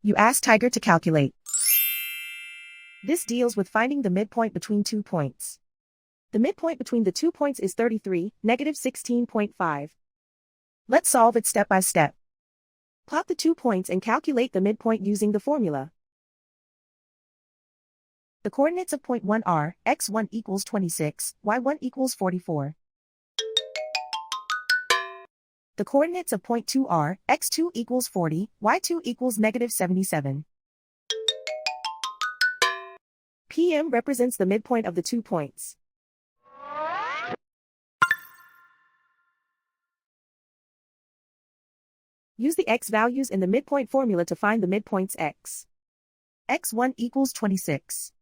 You ask Tiger to calculate. This deals with finding the midpoint between 2 points. The midpoint between the 2 points is 33, -16.5. Let's solve it step by step. Plot the 2 points and calculate the midpoint using the formula. The coordinates of point 1 are, x1 equals 26, y1 equals 44. The coordinates of point 2 are, x2 equals 40, y2 equals -77. PM represents the midpoint of the 2 points. Use the x values in the midpoint formula to find the midpoints x. x1 equals 26.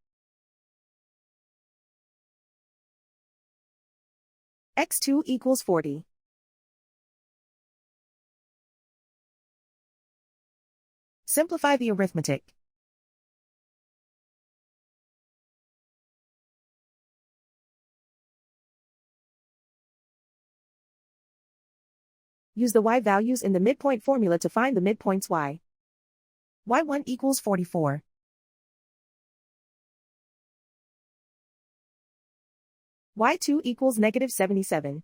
x2 equals 40. Simplify the arithmetic. Use the y values in the midpoint formula to find the midpoints y. y1 equals 44. y2 equals -77.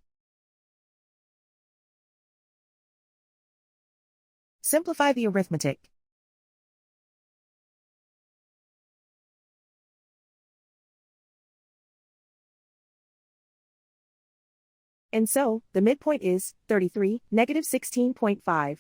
Simplify the arithmetic. And so, the midpoint is 33, -16.5.